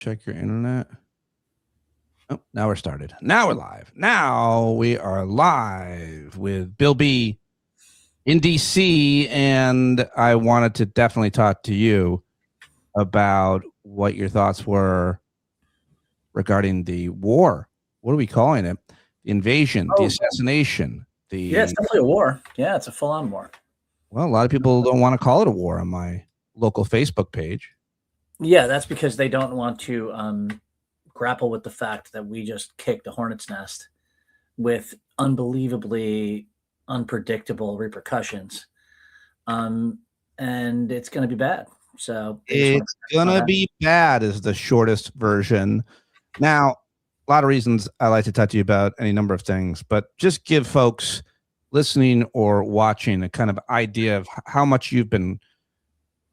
Check your internet. Oh, now we're started. Now we're live. Now we are live with Bill B in DC, and I wanted to definitely talk to you about what your thoughts were regarding the war. What are we calling it? The invasion, the assassination. Yeah, it's definitely a war. Yeah, it's a full-on war. Well, a lot of people don't want to call it a war on my local Facebook page. Yeah, that's because they don't want to grapple with the fact that we just kicked a hornet's nest with unbelievably unpredictable repercussions. And it's going to be bad. So it's going to be bad is the shortest version. Now, a lot of reasons I like to talk to you about any number of things, but just give folks listening or watching a kind of idea of how much you've been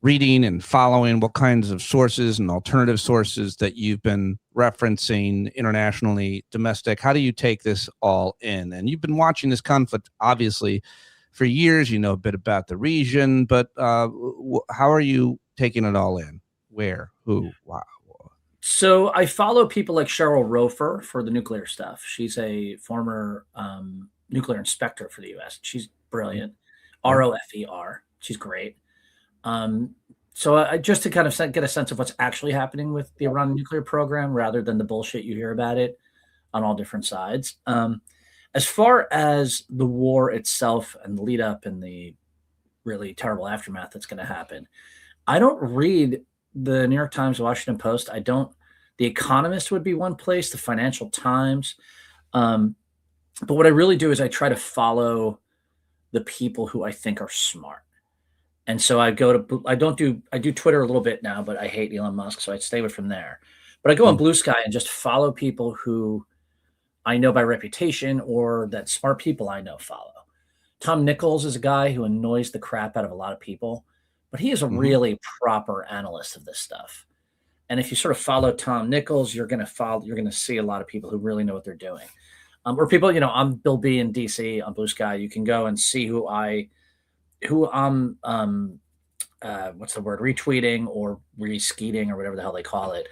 reading and following, what kinds of sources and alternative sources that you've been referencing internationally, domestic. How do you take this all in? And you've been watching this conflict, obviously, for years. You know a bit about the region, but how are you taking it all in? Where? Who? Wow. So I follow people like Cheryl Rofer for the nuclear stuff. She's a former nuclear inspector for the U.S. She's brilliant. ROFER. She's great. So I just to kind of get a sense of what's actually happening with the Iran nuclear program rather than the bullshit you hear about it on all different sides. As far as the war itself and the lead up and the really terrible aftermath that's going to happen, I don't read the New York Times, Washington Post. I don't. The Economist would be one place, the Financial Times. But what I really do is I try to follow the people who I think are smart. And so I do Twitter a little bit now, but I hate Elon Musk, so I stay away from there. But I go on Blue Sky and just follow people who I know by reputation or that smart people I know follow. Tom Nichols is a guy who annoys the crap out of a lot of people, but he is a really proper analyst of this stuff. And if you sort of follow Tom Nichols, you're going to see a lot of people who really know what they're doing. Or people, I'm Bill B in DC on Blue Sky. You can go and see who I'm retweeting or reskeeting or whatever the hell they call it.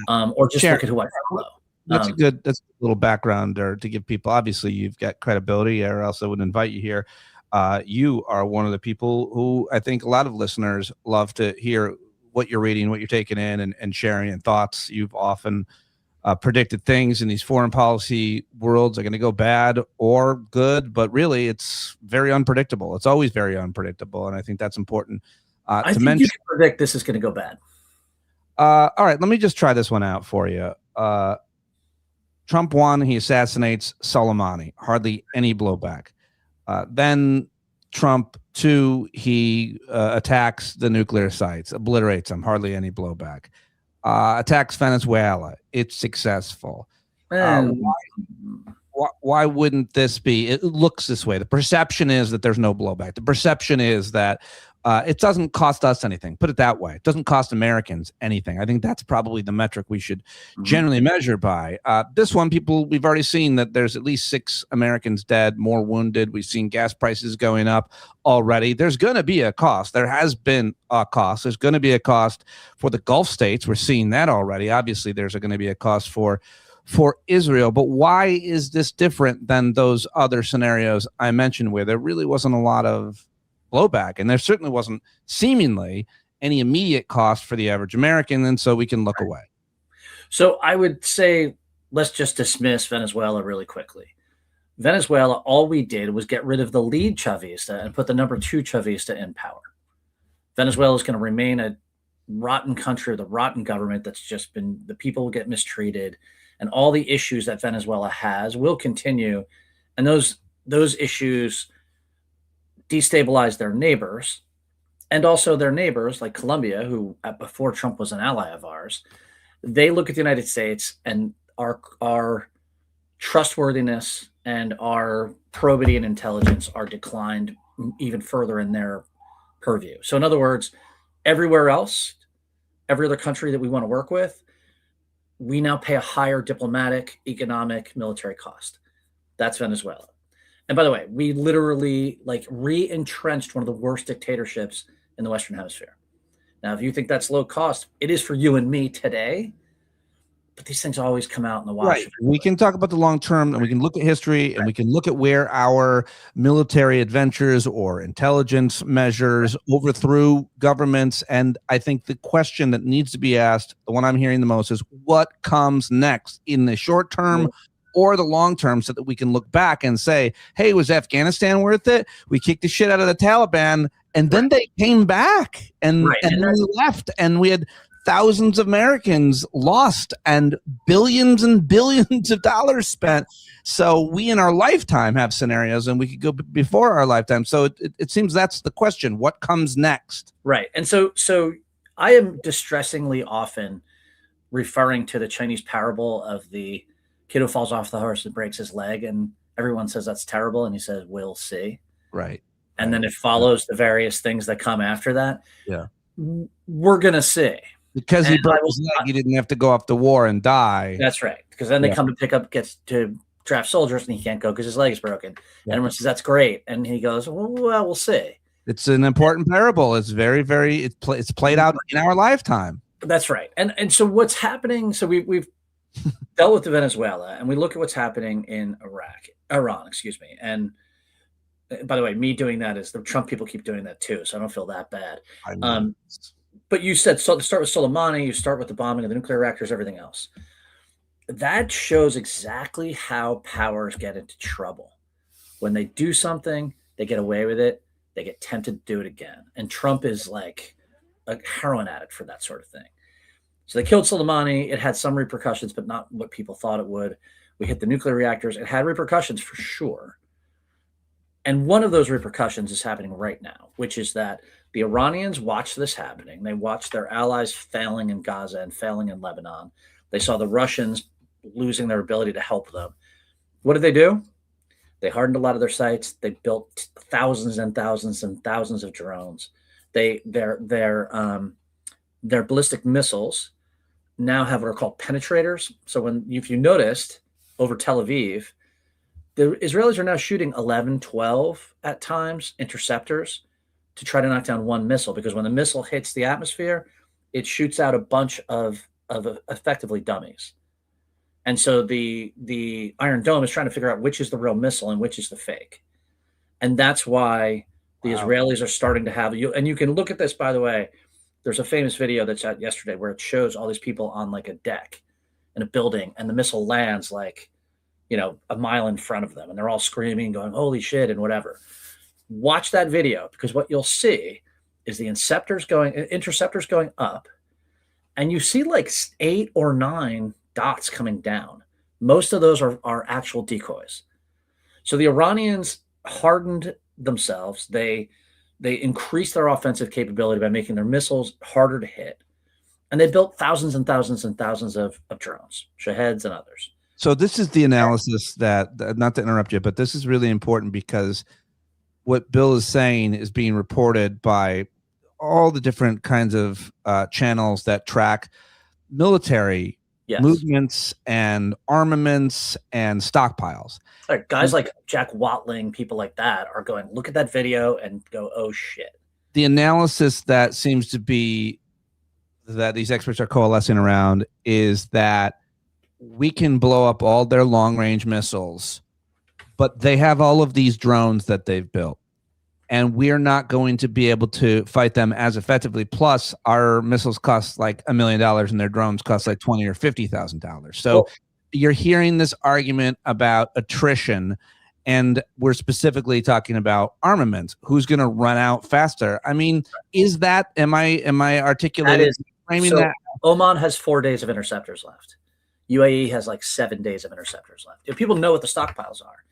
Or just look at who I follow. That's a little background there to give people. Obviously, you've got credibility, or else I wouldn't invite you here. You are one of the people who I think a lot of listeners love to hear what you're reading, what you're taking in, and sharing and thoughts. You've often predicted things in these foreign policy worlds are going to go bad or good, but really it's very unpredictable. It's always very unpredictable, and I think that's important to mention. You can predict this is going to go bad. All right, let me just try this one out for you. Trump won. He assassinates Soleimani. Hardly any blowback. Then Trump 2, he attacks the nuclear sites, obliterates them. Hardly any blowback. Attacks Venezuela. It's successful. Why wouldn't this be? It looks this way. The perception is that there's no blowback. The perception is that it doesn't cost us anything. Put it that way. It doesn't cost Americans anything. I think that's probably the metric we should generally measure by. This one, we've already seen that there's at least 6 Americans dead, more wounded. We've seen gas prices going up already. There's going to be a cost. There has been a cost. There's going to be a cost for the Gulf states. We're seeing that already. Obviously, there's going to be a cost for Israel. But why is this different than those other scenarios I mentioned where there really wasn't a lot of blowback, and there certainly wasn't seemingly any immediate cost for the average American, and so we can look away? So I would say let's just dismiss Venezuela really quickly. Venezuela, all we did was get rid of the lead Chavista and put the number 2 Chavista in power. Venezuela is going to remain a rotten country with a rotten government that's just been, the people will get mistreated, and all the issues that Venezuela has will continue, and those issues destabilize their neighbors, and also their neighbors like Colombia, who before Trump was an ally of ours. They look at the United States and our trustworthiness and our probity and intelligence are declined even further in their purview. So in other words, everywhere else, every other country that we want to work with, we now pay a higher diplomatic, economic, military cost. That's Venezuela. And by the way, we literally re-entrenched one of the worst dictatorships in the Western Hemisphere. Now, if you think that's low cost, it is for you and me today. but these things always come out in the wash. Right. We can talk about the long term, and we can look at history, and we can look at where our military adventures or intelligence measures overthrew governments. And I think the question that needs to be asked, the one I'm hearing the most, is what comes next in the short term or the long term, so that we can look back and say, hey, was Afghanistan worth it? We kicked the shit out of the Taliban, and then they came back, and then we left, and we had thousands of Americans lost and billions of dollars spent. So we in our lifetime have scenarios, and we could go before our lifetime. So it seems that's the question. What comes next? Right. And so I am distressingly often referring to the Chinese parable of the kid who falls off the horse and breaks his leg, and everyone says that's terrible, and he says, we'll see. Right. And then it follows the various things that come after that. Yeah. We're going to see. Because he broke his leg, he didn't have to go off to war and die. That's right. Because then they come to gets to draft soldiers, and he can't go because his leg is broken. And everyone says, that's great. And he goes, well, we'll see. It's an important parable. It's very, it's played out in our lifetime. That's right. And so what's happening, so we've dealt with the Venezuela, and we look at what's happening in Iran, excuse me. And by the way, me doing that is the Trump people keep doing that too, so I don't feel that bad. But you said, so start with Soleimani, you start with the bombing of the nuclear reactors, everything else. That shows exactly how powers get into trouble. When they do something, they get away with it, they get tempted to do it again. And Trump is like a heroin addict for that sort of thing. So they killed Soleimani. It had some repercussions, but not what people thought it would. We hit the nuclear reactors. It had repercussions for sure. And one of those repercussions is happening right now, which is that the Iranians watched this happening. They watched their allies failing in Gaza and failing in Lebanon. They saw the Russians losing their ability to help them. What did they do? They hardened a lot of their sites. They built thousands and thousands and thousands of drones. Their ballistic missiles now have what are called penetrators. So if you noticed over Tel Aviv, the Israelis are now shooting 11, 12 at times interceptors to try to knock down one missile, because when the missile hits the atmosphere, it shoots out a bunch of effectively dummies. And so the Iron Dome is trying to figure out which is the real missile and which is the fake. And that's why the Israelis are starting to have and you can look at this, by the way. There's a famous video that's out yesterday where it shows all these people on like a deck in a building, and the missile lands like, a mile in front of them, and they're all screaming, going, holy shit, and whatever. Watch that video, because what you'll see is the interceptors going up, and you see like 8 or 9 dots coming down. Most of those are actual decoys. So the Iranians hardened themselves. They increased their offensive capability by making their missiles harder to hit. And they built thousands and thousands and thousands of drones, Shaheds and others. So this is the analysis that, not to interrupt you, but this is really important, because what Bill is saying is being reported by all the different kinds of channels that track military movements and armaments and stockpiles. Like guys like Jack Watling, people like that are going, look at that video and go, oh shit. The analysis that seems to be that these experts are coalescing around is that we can blow up all their long-range missiles, but they have all of these drones that they've built, and we're not going to be able to fight them as effectively. Plus, our missiles cost like $1 million, and their drones cost like $20,000 or $50,000. So you're hearing this argument about attrition, and we're specifically talking about armaments. Who's going to run out faster? I mean, is that? Am I articulating? That? Oman has 4 days of interceptors left. UAE has like 7 days of interceptors left. People know what the stockpiles are.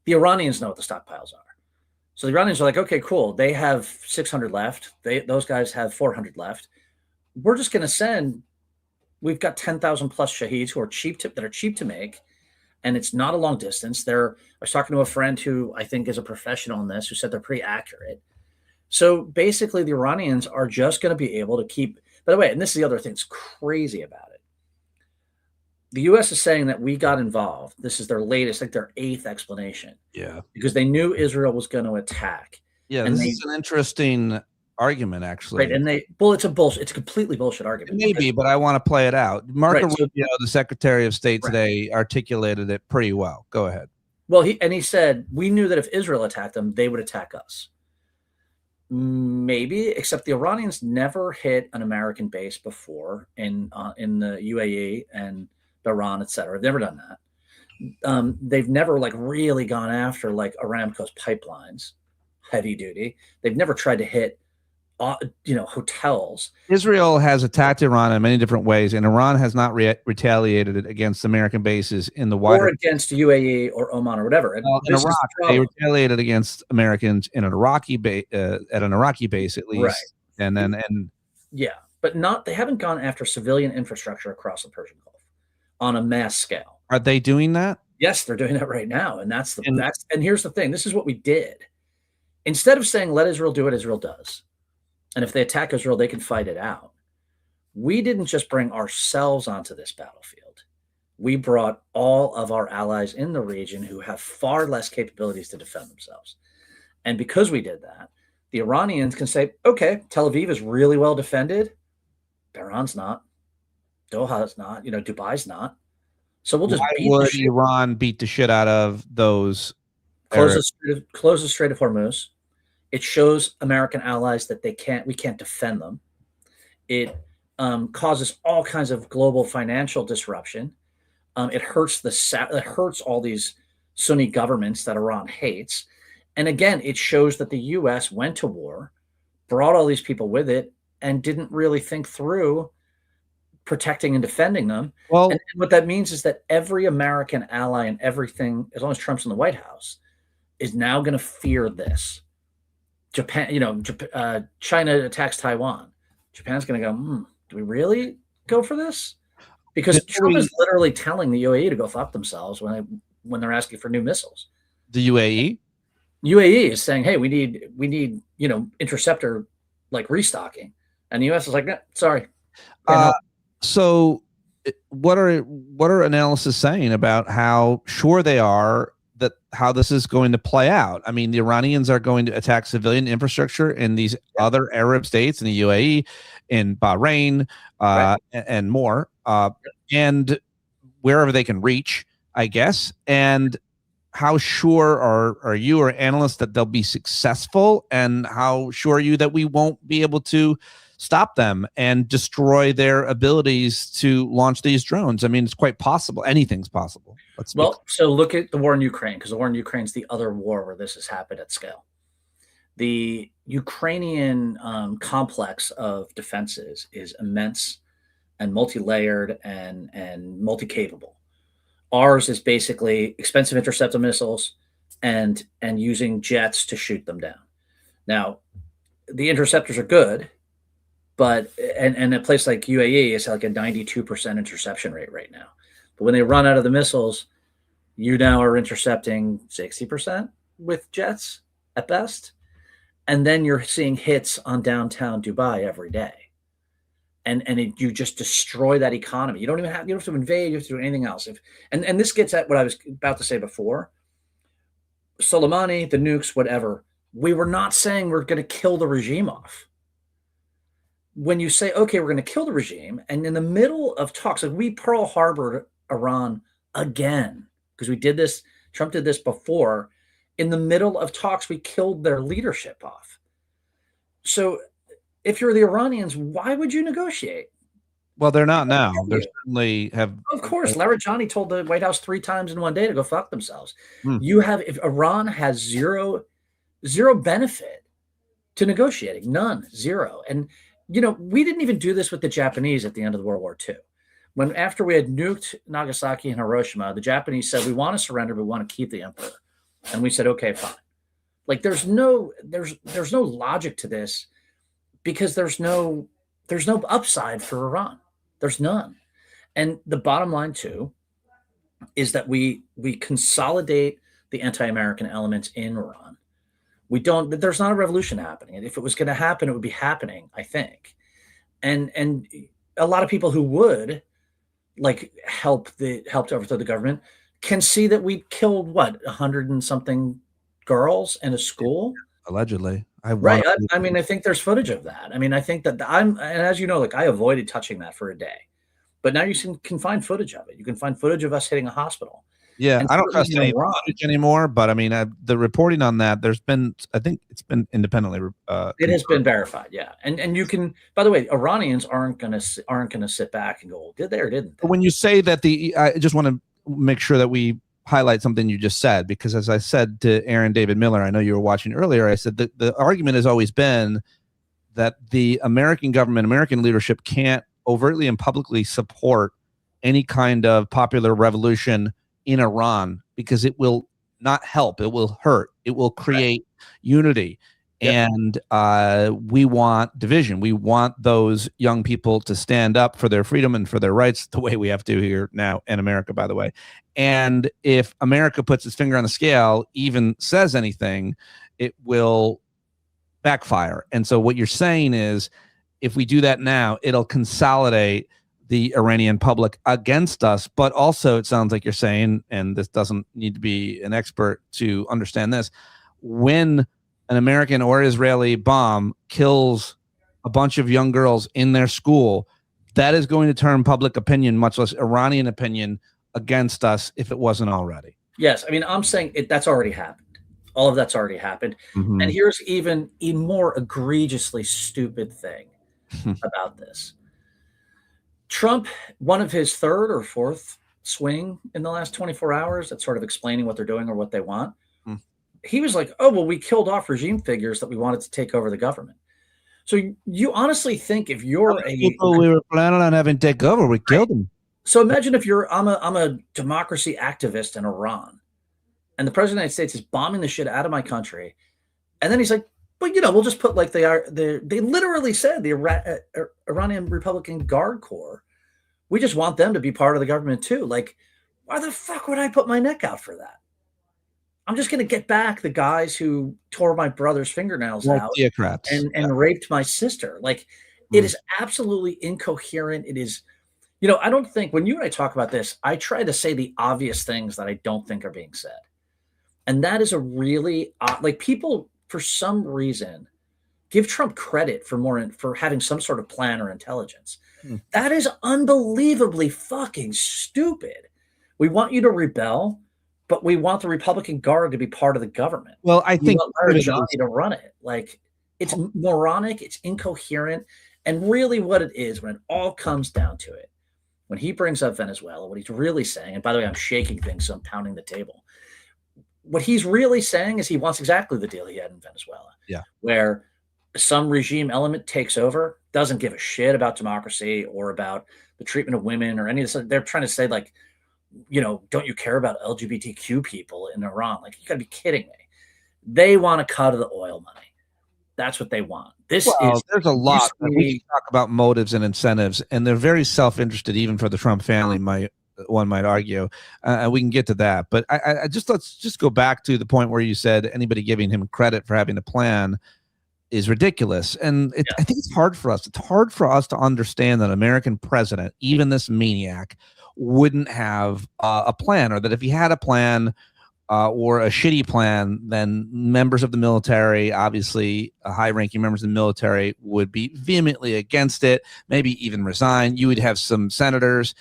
The Iranians know what the stockpiles are. So the Iranians are like, okay, cool. They have 600 left. Those guys have 400 left. We're just going to send. We've got 10,000 plus Shaheeds who are cheap to make, and it's not a long distance. I was talking to a friend who I think is a professional in this, who said they're pretty accurate. So basically, the Iranians are just going to be able to keep. By the way, and this is the other thing that's crazy about it. The U.S. is saying that we got involved. This is their latest, like their 8th explanation. Yeah. Because they knew Israel was going to attack. Yeah, and this is an interesting argument, actually. Right, and it's a bullshit. It's a completely bullshit argument. Maybe, but I want to play it out. Marco Right, Rubio, the Secretary of State Right. today, articulated it pretty well. Go ahead. Well, he said, we knew that if Israel attacked them, they would attack us. Maybe, except the Iranians never hit an American base before in the UAE and Iran, etc. They've never done that. They've never like really gone after like Aramco's pipelines, heavy duty. They've never tried to hit, hotels. Israel has attacked Iran in many different ways, and Iran has not retaliated against American bases in the wider, or against UAE or Oman or whatever. Well, in Iraq, they retaliated against Americans in an Iraqi base, at an Iraqi base at least, right. and yeah, but they haven't gone after civilian infrastructure across the Persian Gulf on a mass scale. Are they doing that? Yes, they're doing that right now, and and here's the thing. This is what we did. Instead of saying let Israel do what Israel does, and if they attack Israel, they can fight it out. We didn't just bring ourselves onto this battlefield. We brought all of our allies in the region who have far less capabilities to defend themselves. And because we did that, the Iranians can say, okay, Tel Aviv is really well defended. Tehran's not. Doha's not. Dubai's not. So we'll just Iran beat the shit out of those? Close the Strait of Hormuz. It shows American allies that we can't defend them. It causes all kinds of global financial disruption. It hurts all these Sunni governments that Iran hates. And again, it shows that the U.S. went to war, brought all these people with it, and didn't really think through protecting and defending them. Well, and what that means is that every American ally and everything, as long as Trump's in the White House, is now going to fear this. Japan, China attacks Taiwan. Japan's going to go, do we really go for this? Because Trump is literally telling the UAE to go fuck themselves when they're asking for new missiles. The UAE? UAE is saying, hey, we need interceptor like restocking. And the US is like, nah, sorry. So what are analysts saying about how sure they are that how this is going to play out? I mean, the Iranians are going to attack civilian infrastructure in these other Arab states, in the UAE, in Bahrain, and more, and wherever they can reach, I guess. And how sure are you or analysts that they'll be successful? And how sure are you that we won't be able to stop them and destroy their abilities to launch these drones? I mean, it's quite possible. Anything's possible. So look at the war in Ukraine, because the war in Ukraine is the other war where this has happened at scale. The Ukrainian complex of defenses is immense and multi-layered and multi-capable. Ours is basically expensive interceptor missiles and using jets to shoot them down. Now, the interceptors are good, but and a place like UAE is like a 92% interception rate right now. But when they run out of the missiles, you now are intercepting 60% with jets at best. And then you're seeing hits on downtown Dubai every day. And you just destroy that economy. You don't have to invade, you have to do anything else. And this gets at what I was about to say before. Soleimani, the nukes, whatever. We were not saying we're going to kill the regime off. When you say, okay, we're going to kill the regime, and in the middle of talks, like we Pearl Harbored Iran again, because we did this, Trump did this before. In the middle of talks, we killed their leadership off. So if you're the Iranians, why would you negotiate? Well, they're not now. They certainly have. Of course, Larijani told the White House 3 times in one day to go fuck themselves. If Iran has zero benefit to negotiating, none, zero. And, we didn't even do this with the Japanese at the end of World War II. After we had nuked Nagasaki and Hiroshima, the Japanese said, we want to surrender, but we want to keep the emperor. And we said, okay, fine. Like there's no logic to this, because there's no upside for Iran. There's none. And the bottom line too is that we consolidate the anti-American elements in Iran. There's not a revolution happening. And if it was going to happen, it would be happening, I think. And a lot of people who would like help to overthrow the government can see that we killed 100 and something girls in a school. Allegedly. Right. I mean, I think there's footage of that. I mean, I think that and as you know, like I avoided touching that for a day, but now can find footage of it. You can find footage of us hitting a hospital. Yeah, And I don't trust any Iran, footage anymore, but I mean, the reporting on that, I think it's been independently. It has been verified, yeah. And you can, by the way, Iranians aren't gonna sit back and go, well, did they or didn't they? When you say that I just want to make sure that we highlight something you just said, because as I said to Aaron David Miller, I know you were watching earlier, I said that the argument has always been that the American government, American leadership can't overtly and publicly support any kind of popular revolution in Iran because it will not help. It will hurt. It will create unity. Yep. And we want division. We want those young people to stand up for their freedom and for their rights the way we have to here now in America, by the way. And if America puts its finger on the scale, even says anything, it will backfire. And so what you're saying is if we do that now, it'll consolidate the Iranian public against us. But also it sounds like you're saying, and this doesn't need to be an expert to understand this, when an American or Israeli bomb kills a bunch of young girls in their school, that is going to turn public opinion, much less Iranian opinion, against us if it wasn't already. Yes. I mean, I'm saying that's already happened. All of that's already happened. Mm-hmm. And here's even a more egregiously stupid thing about this. Trump, one of his third or fourth swing in the last 24 hours, that's sort of explaining what they're doing or what they want. He was like, oh, well, we killed off regime figures that we wanted to take over the government. So you honestly think if you're people we were planning on having take over, we killed them. So imagine if I'm a democracy activist in Iran and the president of the United States is bombing the shit out of my country. And then he's like, but we'll just put like they literally said the Iranian Republican Guard Corps. We just want them to be part of the government too. Like, why the fuck would I put my neck out for that? I'm just going to get back the guys who tore my brother's fingernails out and raped my sister. Like, it is absolutely incoherent. It is, I don't think when you and I talk about this, I try to say the obvious things that I don't think are being said. And that is a really like people, for some reason, give Trump credit for having some sort of plan or intelligence. That is unbelievably fucking stupid. We want you to rebel, but we want the Republican Guard to be part of the government. Well, I think Johnny to run it. Like, it's moronic, it's incoherent, and really what it is, when it all comes down to it, when he brings up Venezuela, what he's really saying, and by the way, I'm shaking things, so I'm pounding the table. What he's really saying is he wants exactly the deal he had in Venezuela. Yeah. Where some regime element takes over, doesn't give a shit about democracy or about the treatment of women or any of this. They're trying to say, like, don't you care about LGBTQ people in Iran? Like, you gotta be kidding me. They want a cut of the oil money. That's what they want. There's a lot. We talk about motives and incentives, and they're very self-interested, even for the Trump family, one might argue. We can get to that. But let's just go back to the point where you said anybody giving him credit for having a plan is ridiculous. And I think it's hard for us. It's hard for us to understand that an American president, even this maniac, wouldn't have a plan, or that if he had a plan or a shitty plan, then members of the military, obviously high-ranking members of the military, would be vehemently against it, maybe even resign. You would have some senators,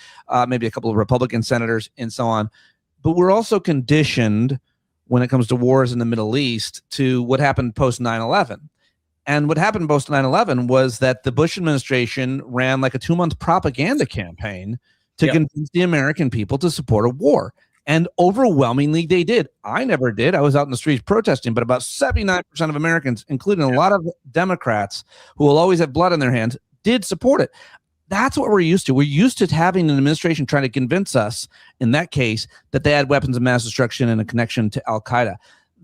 maybe a couple of Republican senators, and so on. But we're also conditioned, when it comes to wars in the Middle East, to what happened post 9/11. And what happened post 9/11 was that the Bush administration ran like a 2-month propaganda campaign to convince the American people to support a war. And overwhelmingly, they did. I never did. I was out in the streets protesting, but about 79% of Americans, including a lot of Democrats who will always have blood in their hands, did support it. That's what we're used to. We're used to having an administration trying to convince us, in that case, that they had weapons of mass destruction and a connection to Al-Qaeda.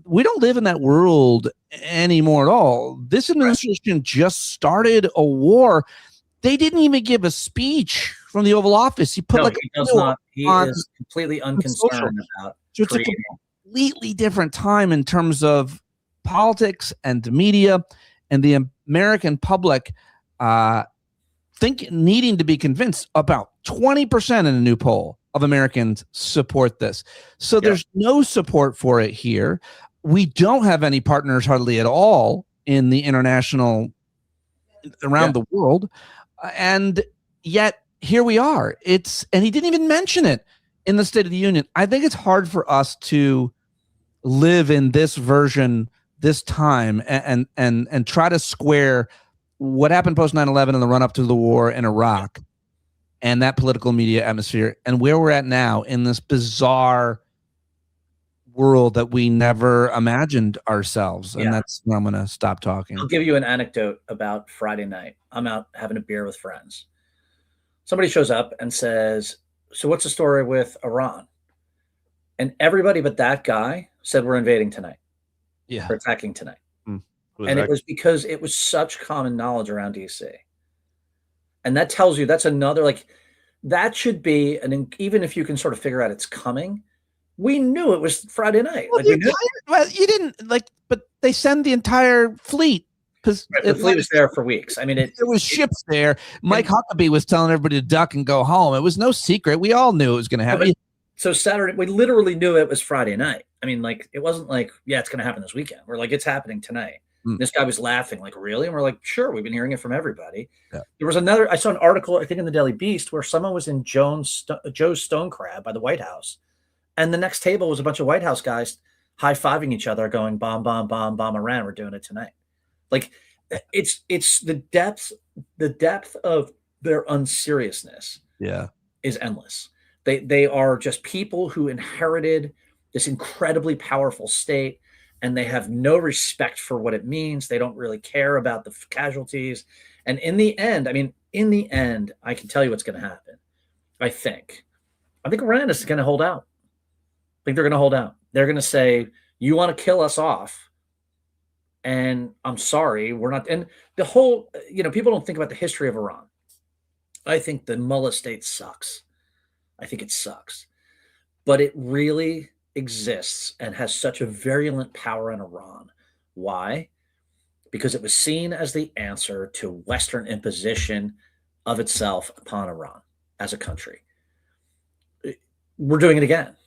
We don't live in that world anymore at all. This administration just started a war. They didn't even give a speech from the Oval Office. He put he does not. He is completely unconcerned about. So it's a completely different time in terms of politics and the media and the American public needing to be convinced. About 20% in a new poll of Americans support this. So there's no support for it here. we don't have any partners hardly at all in the international around the world. And yet here we are. And he didn't even mention it in the State of the Union. I think it's hard for us to live in this version, this time, and try to square what happened post 9/11 and the run up to the war in Iraq and that political media atmosphere and where we're at now in this bizarre world that we never imagined ourselves. And that's where I'm going to stop talking. I'll give you an anecdote about Friday night. I'm out having a beer with friends. Somebody shows up and says, so what's the story with Iran? And everybody but that guy said, we're invading tonight. Yeah. We're attacking tonight. And it was because it was such common knowledge around DC. And that tells you that's another, like, that should be, even if you can sort of figure out it's coming, we knew it was Friday night. Well, you didn't, like, but they send the entire fleet. Because the fleet was there for weeks. I mean, there was ships there. Mike Huckabee was telling everybody to duck and go home. It was no secret. We all knew it was going to happen. So Saturday, we literally knew it was Friday night. I mean, like, it wasn't like, yeah, it's going to happen this weekend. We're like, it's happening tonight. This guy was laughing, like, really? And we're like, sure, we've been hearing it from everybody. Yeah. There was I saw an article, I think in the Daily Beast, where someone was in Joe's Stone Crab by the White House. And the next table was a bunch of White House guys high-fiving each other, going, bomb, bomb, bomb, bomb Iran. We're doing it tonight. Like, it's the depth of their unseriousness. Yeah, is endless. They are just people who inherited this incredibly powerful state, and they have no respect for what it means. They don't really care about the casualties. And in the end, I can tell you what's going to happen. I think Iran is going to hold out. I think they're going to hold out. They're going to say, you want to kill us off, and I'm sorry, we're not. And the whole, people don't think about the history of Iran. I think the mullah state sucks. I think it sucks. But it really exists and has such a virulent power in Iran. Why? Because it was seen as the answer to Western imposition of itself upon Iran as a country. We're doing it again.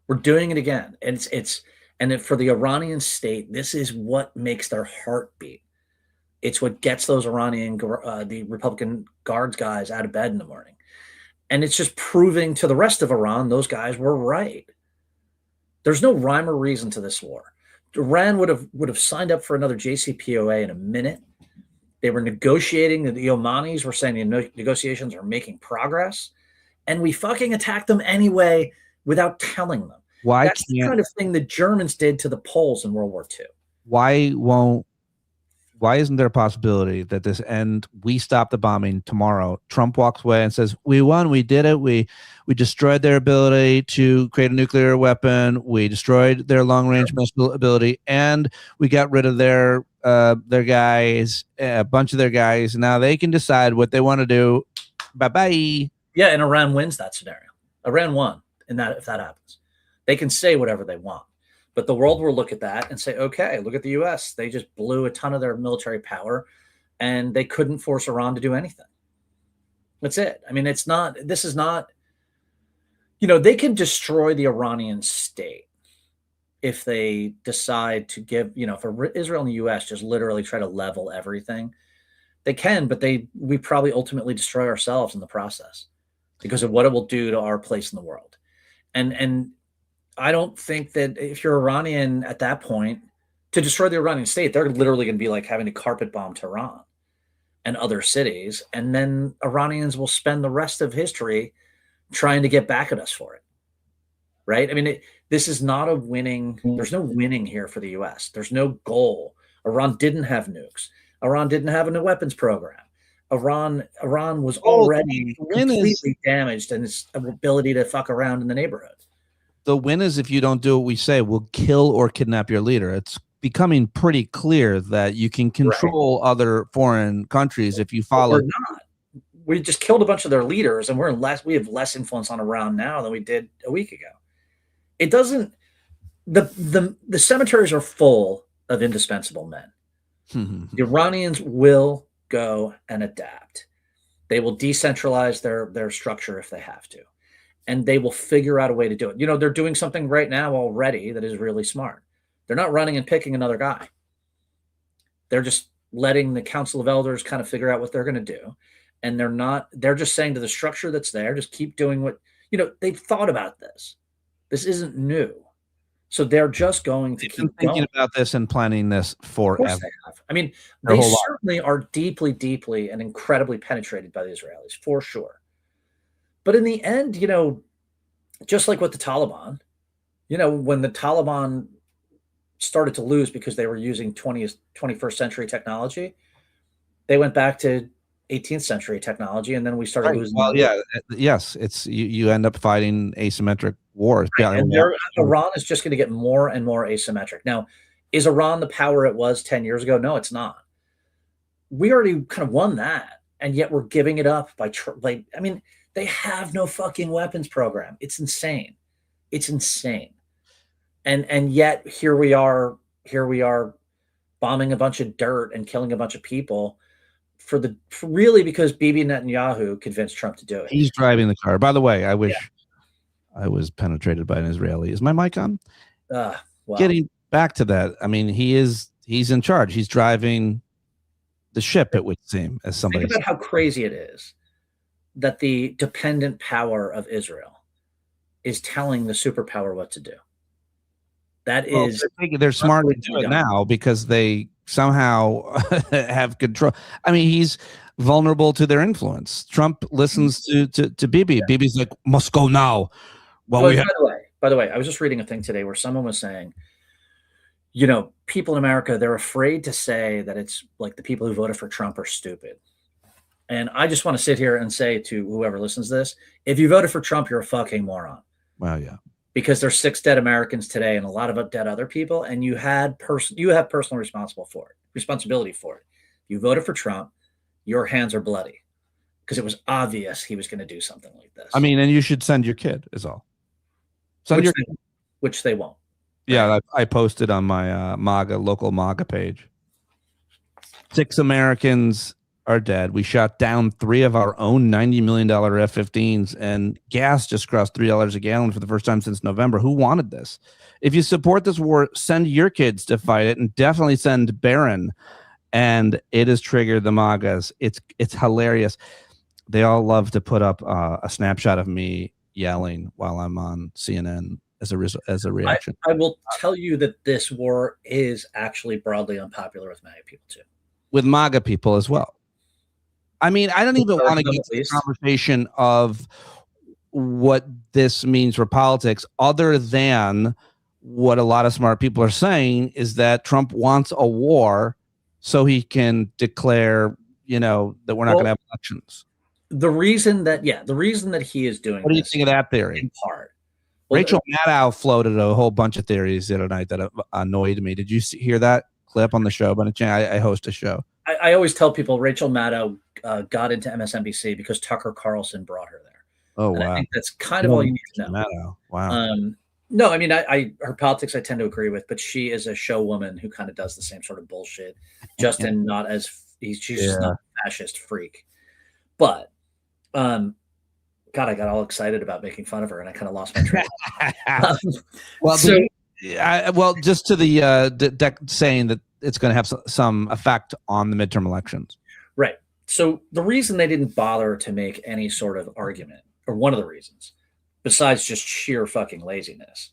And for the Iranian state, this is what makes their heart beat. It's what gets those the Republican Guards guys out of bed in the morning. And it's just proving to the rest of Iran, those guys were right. There's no rhyme or reason to this war. Iran would have signed up for another JCPOA in a minute. They were negotiating. The Omanis were saying the negotiations are making progress. And we fucking attacked them anyway without telling them. That's the kind of thing the Germans did to the Poles in World War II. Why isn't there a possibility that we stop the bombing tomorrow? Trump walks away and says, we won, we did it. We destroyed their ability to create a nuclear weapon. We destroyed their long-range missile ability, and we got rid of their guys, a bunch of their guys. Now they can decide what they want to do. Bye-bye. Yeah, and Iran wins that scenario. Iran won if that happens. They can say whatever they want. But the world will look at that and say, okay, look at the U.S. They just blew a ton of their military power, and they couldn't force Iran to do anything. That's it. I mean, this is not, they can destroy the Iranian state if they decide to give, if Israel and the U.S. just literally try to level everything. They can, but we probably ultimately destroy ourselves in the process because of what it will do to our place in the world. And I don't think that if you're Iranian at that point, to destroy the Iranian state, they're literally going to be like having to carpet bomb Tehran and other cities. And then Iranians will spend the rest of history trying to get back at us for it. Right? I mean, this is not a winning. There's no winning here for the U.S. There's no goal. Iran didn't have nukes. Iran didn't have a weapons program. Iran was already completely damaged in its ability to fuck around in the neighborhood. The win is if you don't do what we say, we'll kill or kidnap your leader. It's becoming pretty clear that you can control other foreign countries if you follow. We're not. We just killed a bunch of their leaders, and we have less influence on Iran now than we did a week ago. It doesn't. The cemeteries are full of indispensable men. The Iranians will go and adapt. They will decentralize their structure if they have to. And they will figure out a way to do it. They're doing something right now already that is really smart. They're not running and picking another guy. They're just letting the Council of Elders kind of figure out what they're going to do. And they're just saying to the structure that's there, just keep doing what, they've thought about this. This isn't new. So they're just going to keep thinking about this and planning this forever. Of course they have. I mean, they certainly are deeply, deeply and incredibly penetrated by the Israelis, for sure. But in the end, just like with the Taliban, when the Taliban started to lose because they were using 21st century technology, they went back to 18th century technology, and then we started losing. Well, yes, it's you end up fighting asymmetric wars. Right. And Iran is just going to get more and more asymmetric. Now, is Iran the power it was 10 years ago? No, it's not. We already kind of won that, and yet we're giving it up they have no fucking weapons program. It's insane. It's insane. And yet here we are bombing a bunch of dirt and killing a bunch of people really because Bibi Netanyahu convinced Trump to do it. He's driving the car. By the way, I wish I was penetrated by an Israeli. Is my mic on? Wow. Getting back to that, I mean, he's in charge. He's driving the ship, it would seem, as somebody. Think about how crazy it is that the dependent power of Israel is telling the superpower what to do. That is, they're smart to do it now because they somehow have control. I mean, he's vulnerable to their influence. Trump listens to Bibi. Yeah. Bibi's like, must go now. Well, by the way, I was just reading a thing today where someone was saying, people in America, they're afraid to say that it's like the people who voted for Trump are stupid. And I just want to sit here and say to whoever listens to this, if you voted for Trump, you're a fucking moron. Well, yeah. Because there's 6 dead Americans today and a lot of dead other people, and you have personal responsibility for it. You voted for Trump, your hands are bloody because it was obvious he was going to do something like this. I mean, and you should send your kid is all. Which they won't. Yeah, I posted on my local MAGA page. 6 Americans are dead. We shot down 3 of our own $90 million F-15s, and gas just crossed $3 a gallon for the first time since November. Who wanted this? If you support this war, send your kids to fight it, and definitely send Barron. And it has triggered the MAGAs. It's hilarious. They all love to put up a snapshot of me yelling while I'm on CNN as a reaction. I will tell you that this war is actually broadly unpopular with MAGA people too. With MAGA people as well. I mean, I don't even want to get into the conversation of what this means for politics, other than what a lot of smart people are saying is that Trump wants a war so he can declare, that we're not going to have elections. The reason that he is doing. What do you think of that theory? In part, Rachel Maddow floated a whole bunch of theories the other night that annoyed me. Did you hear that clip on the show? But I host a show. I always tell people Rachel Maddow got into MSNBC because Tucker Carlson brought her there. Oh, wow. I think that's kind of all you need to know. Maddow. Wow. No, I mean, her politics I tend to agree with, but she is a show woman who kind of does the same sort of bullshit. Justin, she's just not a fascist freak. But, God, I got all excited about making fun of her, and I kind of lost my train. Just to the saying that it's going to have some effect on the midterm elections. Right. So the reason they didn't bother to make any sort of argument, or one of the reasons, besides just sheer fucking laziness,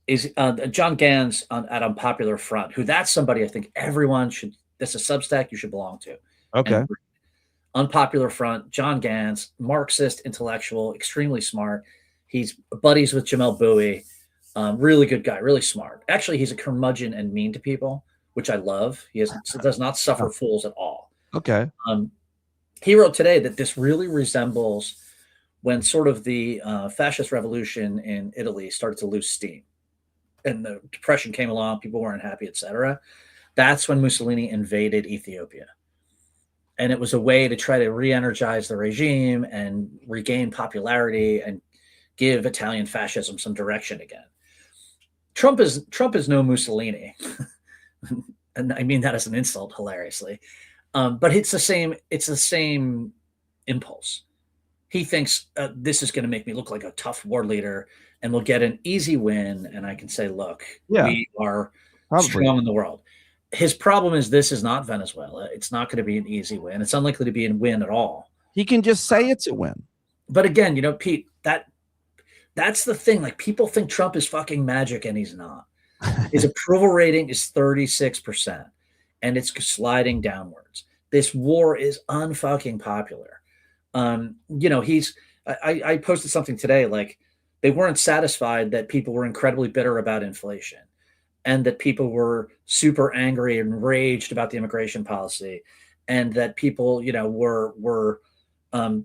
is John Gans at Unpopular Front, who that's somebody I think everyone should, that's a Substack you should belong to. Okay. Unpopular Front, John Gans, Marxist, intellectual, extremely smart. He's buddies with Jamel Bowie. Really good guy, really smart. Actually, he's a curmudgeon and mean to people, which I love. He does not suffer fools at all. Okay. He wrote today that this really resembles when sort of the fascist revolution in Italy started to lose steam and the depression came along, people weren't happy, etc. That's when Mussolini invaded Ethiopia. And it was a way to try to re-energize the regime and regain popularity and give Italian fascism some direction again. Trump is no Mussolini. And I mean that as an insult, hilariously. But it's the same impulse. he thinks this is going to make me look like a tough war leader, and we'll get an easy win, and I can say, look, we are strong in the world. His problem is this is not Venezuela. It's not going to be an easy win. It's unlikely to be a win at all. He can just say it's a win. But again, Pete, that's the thing. Like, people think Trump is fucking magic, and he's not. His approval rating is 36%, and it's sliding downwards. This war is unfucking popular. I posted something today, like, they weren't satisfied that people were incredibly bitter about inflation, and that people were super angry and raged about the immigration policy, and that people, were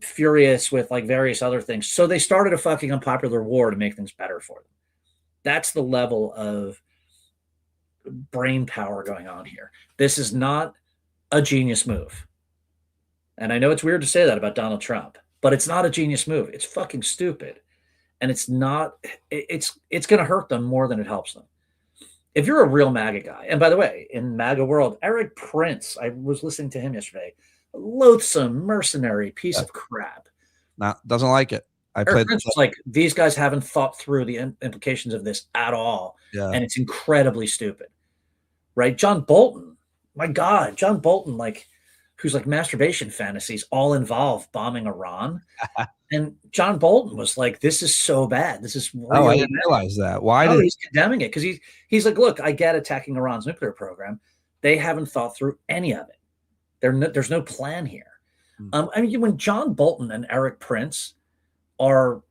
furious with like various other things. So they started a fucking unpopular war to make things better for them. That's the level of brain power going on here. This is not a genius move. And I know it's weird to say that about Donald Trump, but it's not a genius move. It's fucking stupid. And it's going to hurt them more than it helps them. If you're a real MAGA guy, and by the way, in MAGA world, Eric Prince, I was listening to him yesterday, a loathsome, mercenary piece of crap. Doesn't like it. Eric Prince was like, these guys haven't thought through the implications of this at all. Yeah. And it's incredibly stupid. Right? John Bolton, my God, John Bolton, like, who's like masturbation fantasies all involve bombing Iran. And John Bolton was like, this is so bad. This is really I didn't realize that. Why did he's condemning it? Because he's like, look, I get attacking Iran's nuclear program. They haven't thought through any of it. There's no plan here. I mean, when John Bolton and Eric Prince are,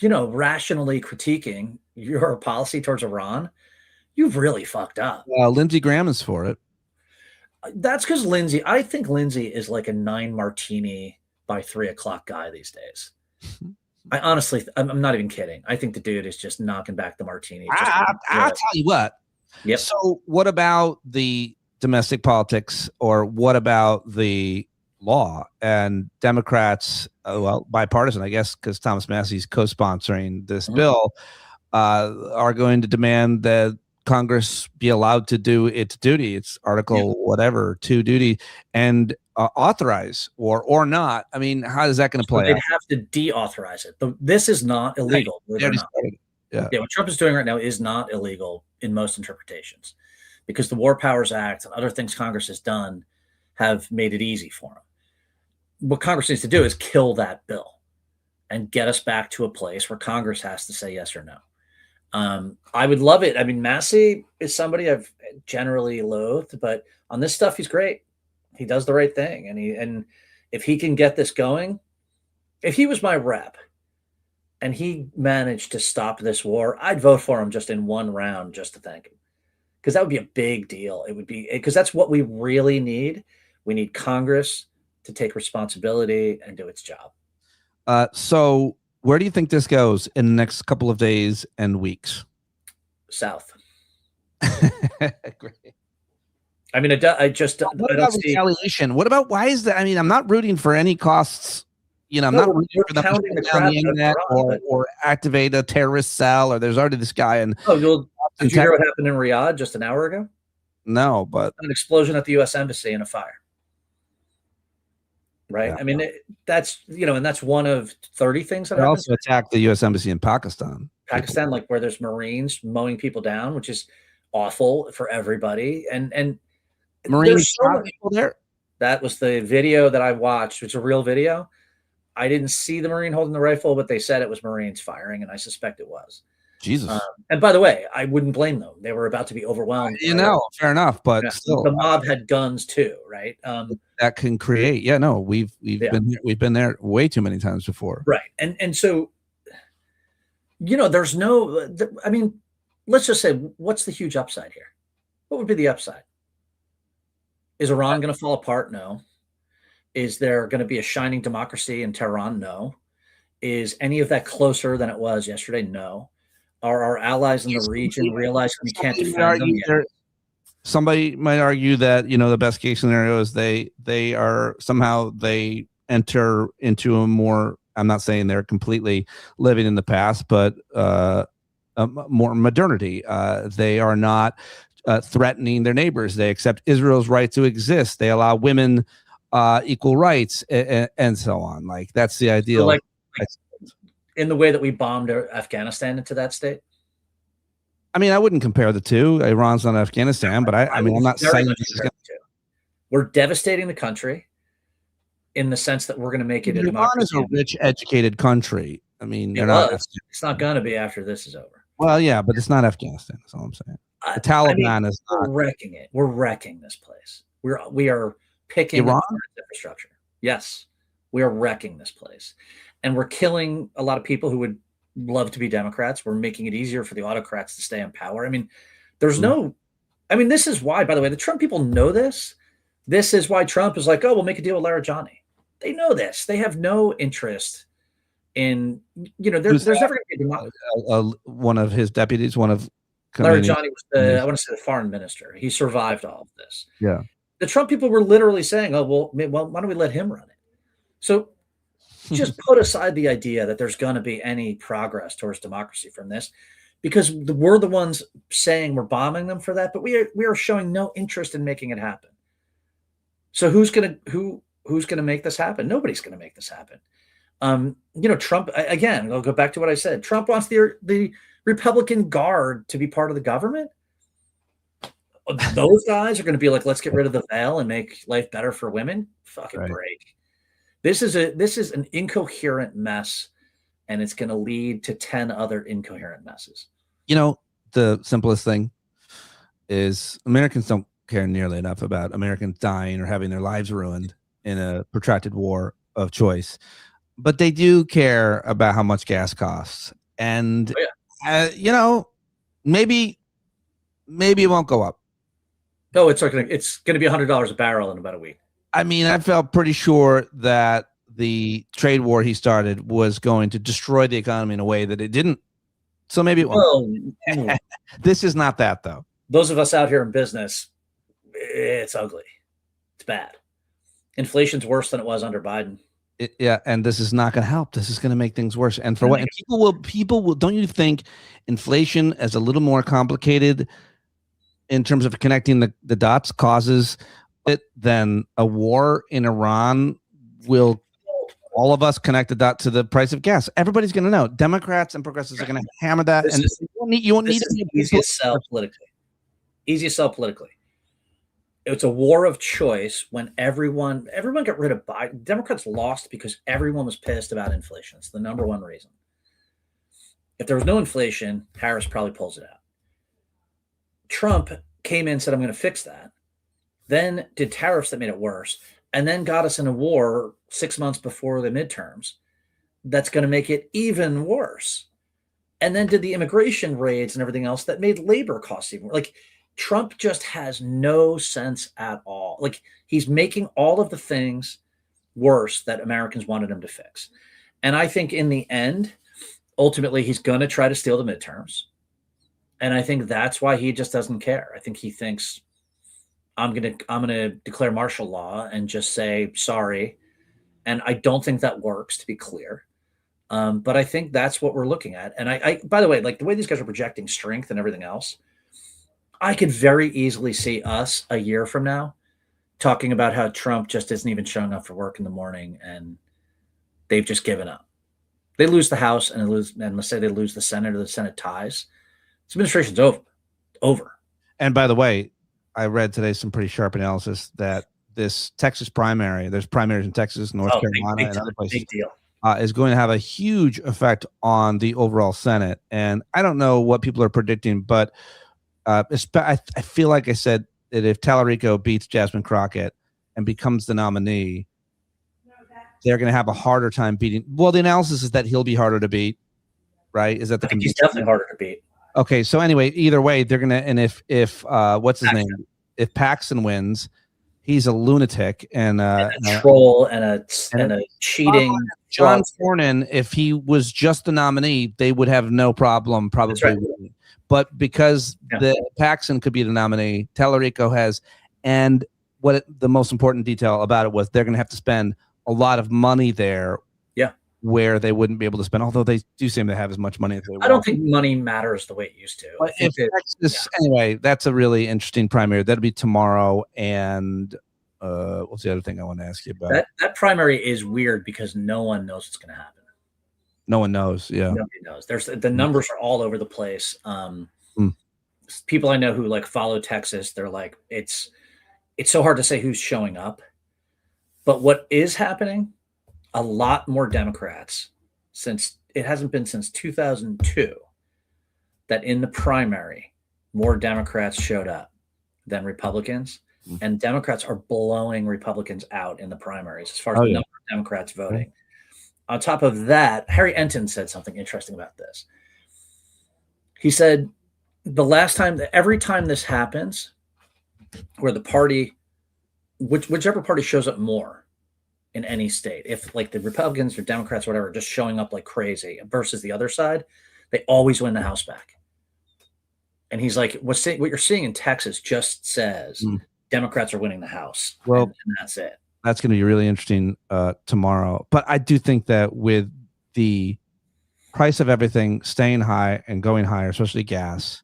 rationally critiquing your policy towards Iran, you've really fucked up. Lindsey Graham is for it. That's because I think Lindsey is like a 9 martini by 3 o'clock guy these days. I honestly, I'm not even kidding. I think the dude is just knocking back the martini. I'll tell you what. Yep. So what about the domestic politics, or what about the law? And Democrats, bipartisan, I guess, because Thomas Massey's co-sponsoring this bill, are going to demand that Congress be allowed to do its duty, its Article 2 duty, and authorize or not. I mean, how is that going to play out? They'd have to deauthorize it. This is not illegal. Yeah, what Trump is doing right now is not illegal in most interpretations, because the War Powers Act and other things Congress has done have made it easy for him. What Congress needs to do is kill that bill and get us back to a place where Congress has to say yes or no. I would love it. I mean, Massey is somebody I've generally loathed, but on this stuff, he's great. He does the right thing. And if he can get this going, if he was my rep and he managed to stop this war, I'd vote for him just in one round just to thank him. Because that would be a big deal. It would be, because that's what we really need. We need Congress to take responsibility and do its job. So where do you think this goes in the next couple of days and weeks? South. Great. I mean, what about retaliation? What about, why is that? I mean, I'm not rooting for any costs. I'm not rooting for them to shut down the internet or activate a terrorist cell, or there's already this guy. And did you hear what happened in Riyadh just an hour ago? No, but an explosion at the U.S. Embassy and a fire. Right. Yeah. I mean, that's, and that's one of 30 things that also attacked the U.S. Embassy in Pakistan. Like where there's Marines mowing people down, which is awful for everybody. And Marines shot people there. That was the video that I watched. It's a real video. I didn't see the Marine holding the rifle, but they said it was Marines firing, and I suspect it was. Jesus. And by the way, I wouldn't blame them. They were about to be overwhelmed. Fair enough, but still, the mob had guns too, right? That can create. Yeah, no, we've been there way too many times before. Right, and so, there's no. I mean, let's just say, what's the huge upside here? What would be the upside? Is Iran going to fall apart? No. Is there going to be a shining democracy in Tehran? No. Is any of that closer than it was yesterday? No. Are our allies in the region realizing we can't defend them yet? Somebody might argue that, the best case scenario is they enter into a more, I'm not saying they're completely living in the past, but more modernity. They are not threatening their neighbors. They accept Israel's right to exist. They allow women equal rights, and so on. Like that's the ideal. So like in the way that we bombed Afghanistan into that state. I mean, I wouldn't compare the two. Iran's not Afghanistan, but I mean, I'm not saying this is we're devastating the country in the sense that we're going to make it a Iran democracy. is a rich, educated country. I mean, they're not. It's not going to be after this is over. Well, yeah, but it's not Afghanistan. That's all I'm saying. The Taliban is not. We're wrecking it. We're wrecking this place. We are picking Iran infrastructure. Yes, we are wrecking this place, and we're killing a lot of people who would love to be Democrats. We're making it easier for the autocrats to stay in power. I mean, there's no. I mean, this is why. By the way, the Trump people know this. This is why Trump is like, oh, we'll make a deal with Larijani. They know this. They have no interest in, there's never going to be a democracy. One of his deputies, one of Larijani was I want to say the foreign minister. He survived all of this. Yeah. The Trump people were literally saying, oh, well, why don't we let him run it? So just put aside the idea that there's going to be any progress towards democracy from this, because we're the ones saying we're bombing them for that, but we are showing no interest in making it happen. So who's going to make this happen? Nobody's going to make this happen. Trump, again, I'll go back to what I said. Trump wants the Republican Guard to be part of the government. Those guys are going to be like, let's get rid of the veil and make life better for women. Fucking break. This is an incoherent mess, and it's going to lead to 10 other incoherent messes. The simplest thing is Americans don't care nearly enough about Americans dying or having their lives ruined in a protracted war of choice, but they do care about how much gas costs. And maybe it won't go up. No, it's going to be $100 a barrel in about a week. I mean, I felt pretty sure that the trade war he started was going to destroy the economy in a way that it didn't. So maybe it won't. Well, this is not that, though. Those of us out here in business, it's ugly. It's bad. Inflation's worse than it was under Biden. And this is not going to help. This is going to make things worse. And for what? And people will. Don't you think inflation is a little more complicated in terms of connecting the dots causes it than a war in Iran will? All of us connect the dot to the price of gas. Everybody's going to know. Democrats and progressives are going to hammer that. You won't need to be easiest sell politically. Easiest sell politically. It's a war of choice when everyone got rid of Biden. Democrats lost because everyone was pissed about inflation. It's the number one reason. If there was no inflation, Harris probably pulls it out. Trump came in and said, I'm going to fix that. Then did tariffs that made it worse, and then got us in a war 6 months before the midterms that's going to make it even worse. And then did the immigration raids and everything else that made labor costs even worse. Like, Trump just has no sense at all. Like, he's making all of the things worse that Americans wanted him to fix. And I think in the end, ultimately, he's going to try to steal the midterms. And I think that's why he just doesn't care. I think he thinks, I'm going to declare martial law and just say sorry. And I don't think that works, to be clear. But I think that's what we're looking at. And I by the way, like the way these guys are projecting strength and everything else, I could very easily see us a year from now talking about how Trump just isn't even showing up for work in the morning and they've just given up. They lose the House and let's say they lose the Senate or the Senate ties. This administration's over. And by the way, I read today some pretty sharp analysis that this Texas primary, there's primaries in Texas, North Carolina, and other places, big deal. Is going to have a huge effect on the overall Senate. And I don't know what people are predicting, but I feel like I said that if Tallarico beats Jasmine Crockett and becomes the nominee, they're going to have a harder time beating. Well, the analysis is that he'll be harder to beat, right? Is that the he's definitely harder to beat. Okay, so anyway, either way, they're gonna. And if what's his name? If Paxton wins, he's a lunatic and a troll and a cheating. John Cornyn, if he was just the nominee, they would have no problem probably. Right. But because the Paxton could be the nominee, Tallarico has, and the most important detail about it was they're going to have to spend a lot of money there. Yeah. Where they wouldn't be able to spend, although they do seem to have as much money as they want. I don't think money matters the way it used to. Anyway, that's a really interesting primary. That'll be tomorrow, and What's the other thing I want to ask you about? That primary is weird because no one knows what's going to happen. No one knows. Yeah. Nobody knows. The numbers are all over the place. Hmm. People I know who like follow Texas, they're like, it's so hard to say who's showing up. But what is happening, a lot more Democrats, since it hasn't been since 2002 that in the primary, more Democrats showed up than Republicans. And Democrats are blowing Republicans out in the primaries as far as the number of Democrats voting. On top of that, Harry Enton said something interesting about this. He said every time this happens, where the party, whichever party shows up more in any state, if like the Republicans or Democrats or whatever, just showing up like crazy versus the other side, they always win the House back. And he's like, what you're seeing in Texas just says Democrats are winning the House. Well, and that's it. That's going to be really interesting tomorrow. But I do think that with the price of everything staying high and going higher, especially gas,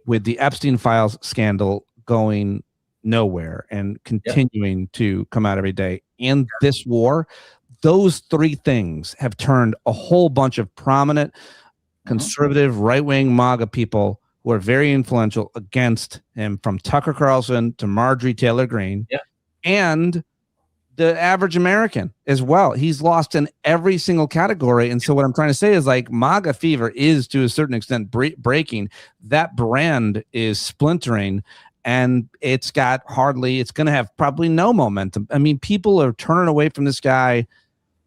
with the Epstein files scandal going nowhere and continuing to come out every day, and this war, those three things have turned a whole bunch of prominent conservative right-wing MAGA people who are very influential against him, from Tucker Carlson to Marjorie Taylor Greene, and the average American as well. He's lost in every single category. And so what I'm trying to say is, like, MAGA fever is to a certain extent breaking. That brand is splintering, and it's going to have probably no momentum. I mean, people are turning away from this guy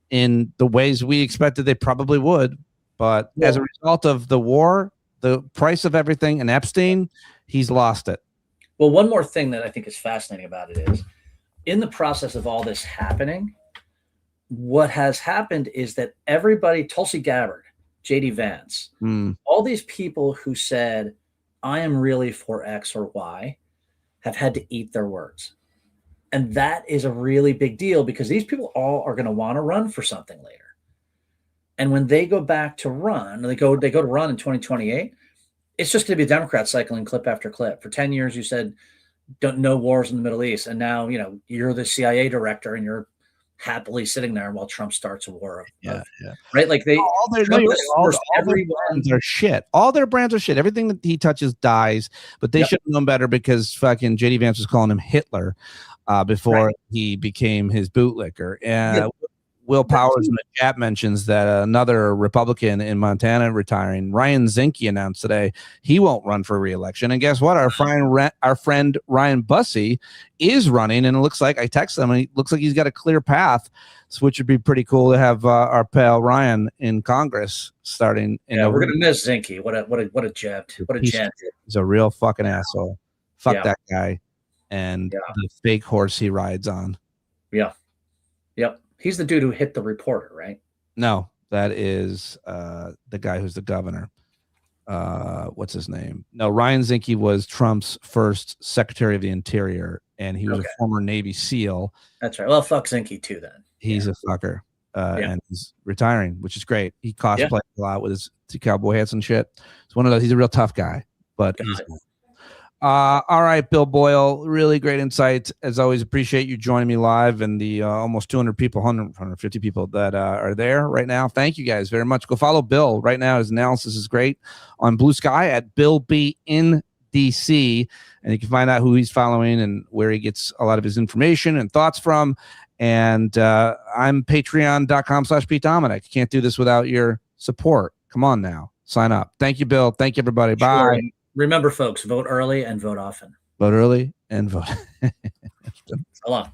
in the ways we expected they probably would. But as a result of the war, the price of everything, and Epstein, he's lost it. Well, one more thing that I think is fascinating about it is, in the process of all this happening, what has happened is that everybody, Tulsi Gabbard, JD Vance, all these people who said, I am really for X or Y, have had to eat their words. And that is a really big deal, because these people all are going to want to run for something later. And when they go back to run, they go to run in 2028, it's just going to be Democrats cycling clip after clip. For 10 years, you said, no wars in the Middle East. And now, you're the CIA director and you're happily sitting there while Trump starts a war. Right? Like all their brands are shit. All their brands are shit. Everything that he touches dies, but they should have known better, because fucking JD Vance was calling him Hitler before he became his bootlicker. And Will Powers in the chat mentions that another Republican in Montana retiring, Ryan Zinke, announced today he won't run for re-election. And guess what? Our friend Ryan Bussey is running, and it looks like, I texted him, and it looks like he's got a clear path, which would be pretty cool to have our pal Ryan in Congress starting. We're gonna miss Zinke. What a gent. What a gent. He's a real fucking asshole. Fuck that guy and the fake horse he rides on. Yep. He's the dude who hit the reporter, right? No, that is the guy who's the governor. What's his name? No, Ryan Zinke was Trump's first Secretary of the Interior, and he was a former Navy SEAL. That's right. Well, fuck Zinke too, then. He's a fucker, and he's retiring, which is great. He cosplays a lot with his cowboy hats and shit. It's one of those. He's a real tough guy, but all right, Bill Boyle, really great insights. As always, appreciate you joining me live, and the almost 200 people, 150 people that are there right now. Thank you guys very much. Go follow Bill right now. His analysis is great on Blue Sky at Bill B in DC, and you can find out who he's following and where he gets a lot of his information and thoughts from. And I'm patreon.com/Pete Dominick. Can't do this without your support. Come on now, sign up. Thank you, Bill. Thank you, everybody. Bye. Sure. Remember, folks, vote early and vote often. Vote early and vote. So long.